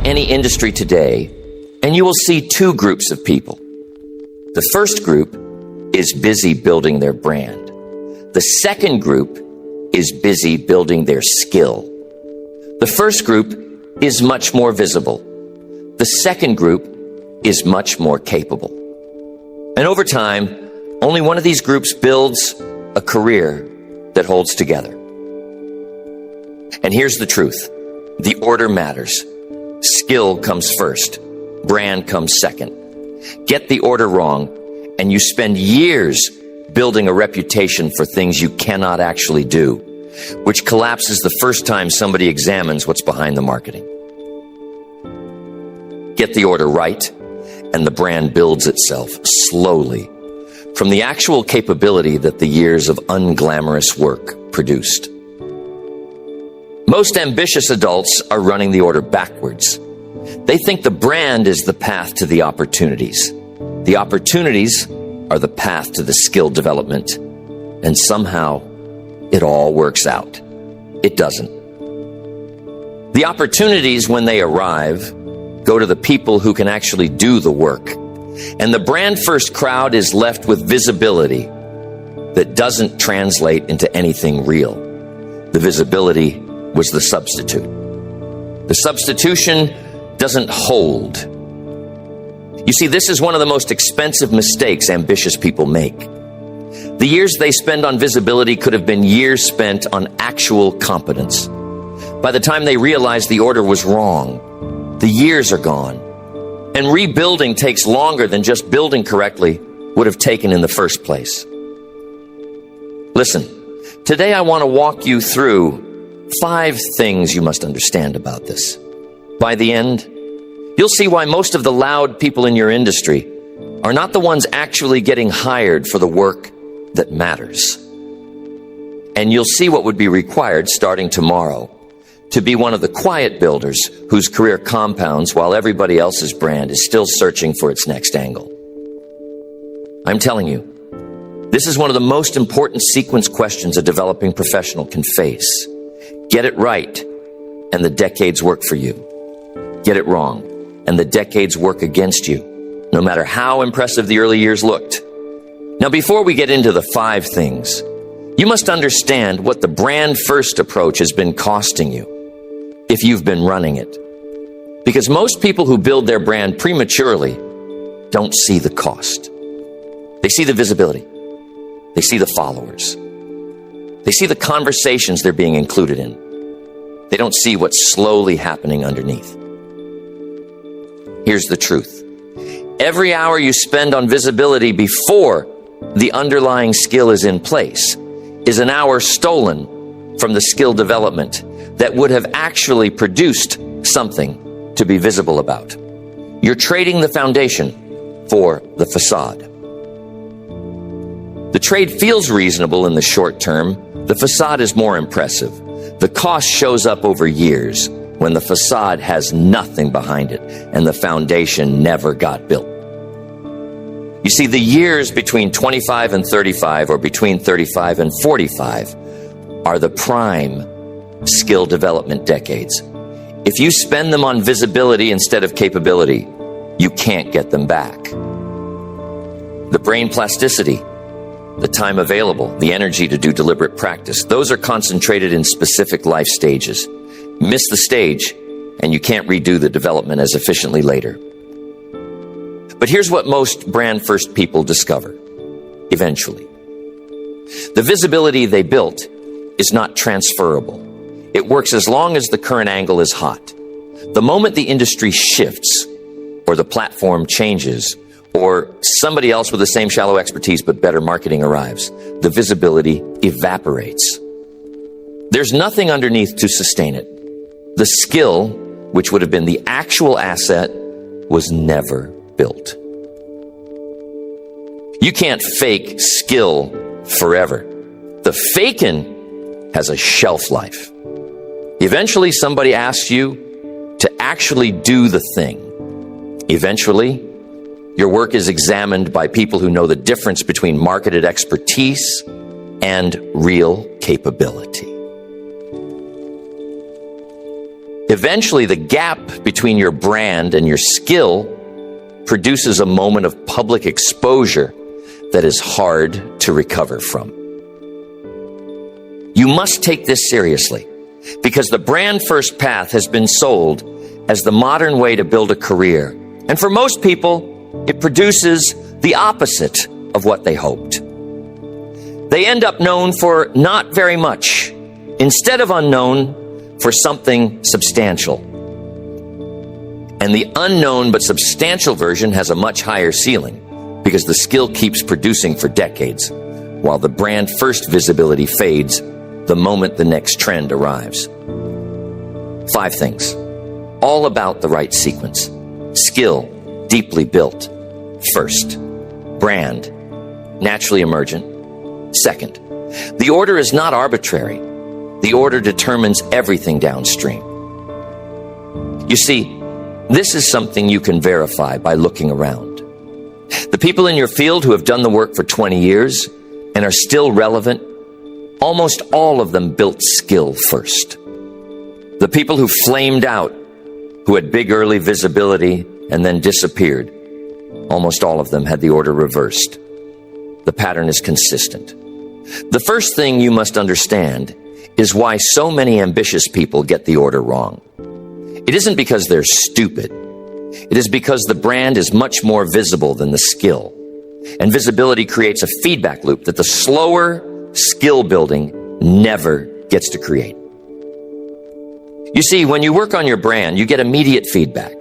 any industry today, and you will see two groups of people. The first group is busy building their brand. The second group is busy building their skill. The first group is much more visible. The second group is much more capable. And over time, only one of these groups builds a career that holds together. And here's the truth. The order matters. Skill comes first. Brand comes second. Get the order wrong, and you spend years building a reputation for things you cannot actually do, which collapses the first time somebody examines what's behind the marketing. Get the order right, and the brand builds itself slowly from the actual capability that the years of unglamorous work produced. Most ambitious adults are running the order backwards. They think the brand is the path to the opportunities. The opportunities are the path to the skill development. And somehow, it all works out. It doesn't. The opportunities, when they arrive, go to the people who can actually do the work. And the brand-first crowd is left with visibility that doesn't translate into anything real. The visibility was the substitute. The substitution doesn't hold. You see, this is one of the most expensive mistakes ambitious people make. The years they spend on visibility could have been years spent on actual competence. By the time they realize the order was wrong, the years are gone. And rebuilding takes longer than just building correctly would have taken in the first place. Listen, today I want to walk you through 5 things you must understand about this. By the end, you'll see why most of the loud people in your industry are not the ones actually getting hired for the work that matters. And you'll see what would be required starting tomorrow to be one of the quiet builders whose career compounds while everybody else's brand is still searching for its next angle. I'm telling you, this is one of the most important sequence questions a developing professional can face. Get it right, and the decades work for you. Get it wrong, and the decades work against you, no matter how impressive the early years looked. Now, before we get into the 5 things, you must understand what the brand-first approach has been costing you if you've been running it. Because most people who build their brand prematurely don't see the cost. They see the visibility. They see the followers. They see the conversations they're being included in. They don't see what's slowly happening underneath. Here's the truth. Every hour you spend on visibility before the underlying skill is in place is an hour stolen from the skill development that would have actually produced something to be visible about. You're trading the foundation for the facade. The trade feels reasonable in the short term. The facade is more impressive. The cost shows up over years when the facade has nothing behind it and the foundation never got built. You see, the years between 25 and 35 or between 35 and 45 are the prime skill development decades. If you spend them on visibility instead of capability, you can't get them back. The brain plasticity, the time available, the energy to do deliberate practice, those are concentrated in specific life stages. Miss the stage, and you can't redo the development as efficiently later. But here's what most brand-first people discover, eventually. The visibility they built is not transferable. It works as long as the current angle is hot. The moment the industry shifts, or the platform changes, or somebody else with the same shallow expertise but better marketing arrives, the visibility evaporates. There's nothing underneath to sustain it. The skill, which would have been the actual asset, was never built. You can't fake skill forever. The faking has a shelf life. Eventually, somebody asks you to actually do the thing. Eventually, your work is examined by people who know the difference between marketed expertise and real capability. Eventually, the gap between your brand and your skill produces a moment of public exposure that is hard to recover from. You must take this seriously, because the brand first path has been sold as the modern way to build a career. And for most people, it produces the opposite of what they hoped. They end up known for not very much, instead of unknown for something substantial. And the unknown but substantial version has a much higher ceiling, because the skill keeps producing for decades, while the brand first visibility fades the moment the next trend arrives. 5 things, all about the right sequence. Skill, deeply built. First, brand, naturally emergent. Second, the order is not arbitrary. The order determines everything downstream. You see, this is something you can verify by looking around. The people in your field who have done the work for 20 years and are still relevant, almost all of them built skill first. The people who flamed out, who had big early visibility and then disappeared, almost all of them had the order reversed. The pattern is consistent. The first thing you must understand is why so many ambitious people get the order wrong. It isn't because they're stupid. It is because the brand is much more visible than the skill. And visibility creates a feedback loop that the slower skill building never gets to create. You see, when you work on your brand, you get immediate feedback.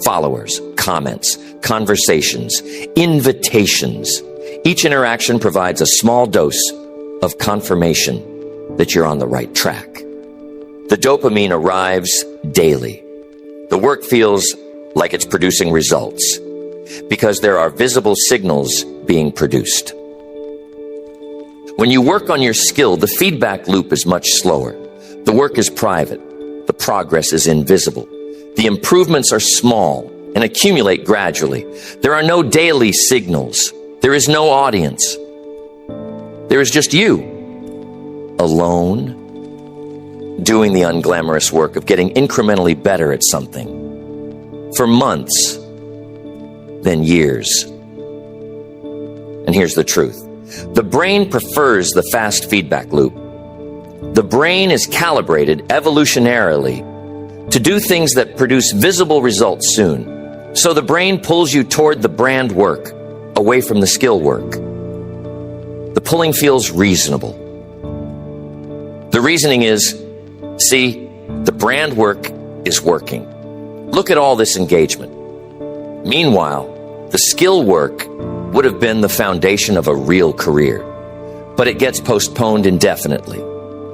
Followers, comments, conversations, invitations. Each interaction provides a small dose of confirmation that you're on the right track. The dopamine arrives daily. The work feels like it's producing results because there are visible signals being produced. When you work on your skill, the feedback loop is much slower. The work is private. The progress is invisible. The improvements are small and accumulate gradually. There are no daily signals. There is no audience. There is just you, alone, doing the unglamorous work of getting incrementally better at something for months, then years. And here's the truth. The brain prefers the fast feedback loop. The brain is calibrated evolutionarily to do things that produce visible results soon. So the brain pulls you toward the brand work, away from the skill work. The pulling feels reasonable. The reasoning is, see, the brand work is working. Look at all this engagement. Meanwhile, the skill work would have been the foundation of a real career, but it gets postponed indefinitely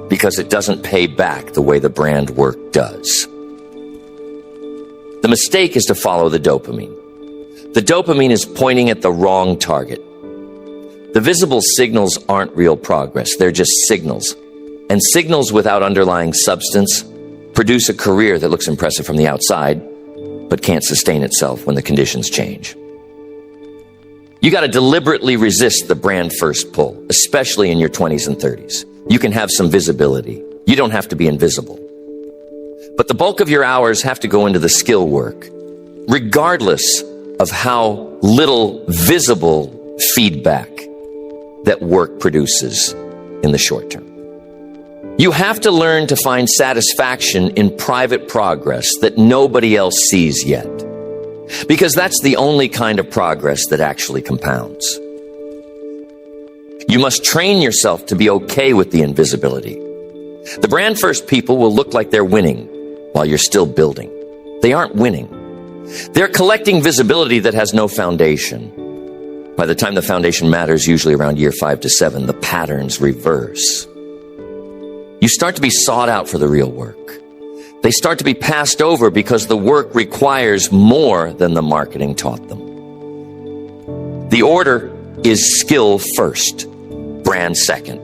because it doesn't pay back the way the brand work does. The mistake is to follow the dopamine. The dopamine is pointing at the wrong target. The visible signals aren't real progress. They're just signals. And signals without underlying substance produce a career that looks impressive from the outside, but can't sustain itself when the conditions change. You got to deliberately resist the brand first pull, especially in your 20s and 30s. You can have some visibility. You don't have to be invisible. But the bulk of your hours have to go into the skill work, regardless of how little visible feedback that work produces in the short term. You have to learn to find satisfaction in private progress that nobody else sees yet, because that's the only kind of progress that actually compounds. You must train yourself to be okay with the invisibility. The brand first people will look like they're winning while you're still building. They aren't winning. They're collecting visibility that has no foundation. By the time the foundation matters, usually around year 5 to 7, the patterns reverse. You start to be sought out for the real work. They start to be passed over because the work requires more than the marketing taught them. The order is skill first, brand second.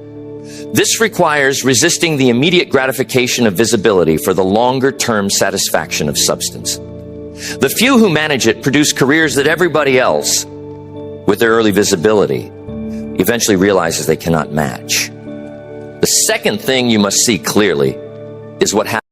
This requires resisting the immediate gratification of visibility for the longer-term satisfaction of substance. The few who manage it produce careers that everybody else, with their early visibility, eventually realizes they cannot match. The second thing you must see clearly is what happens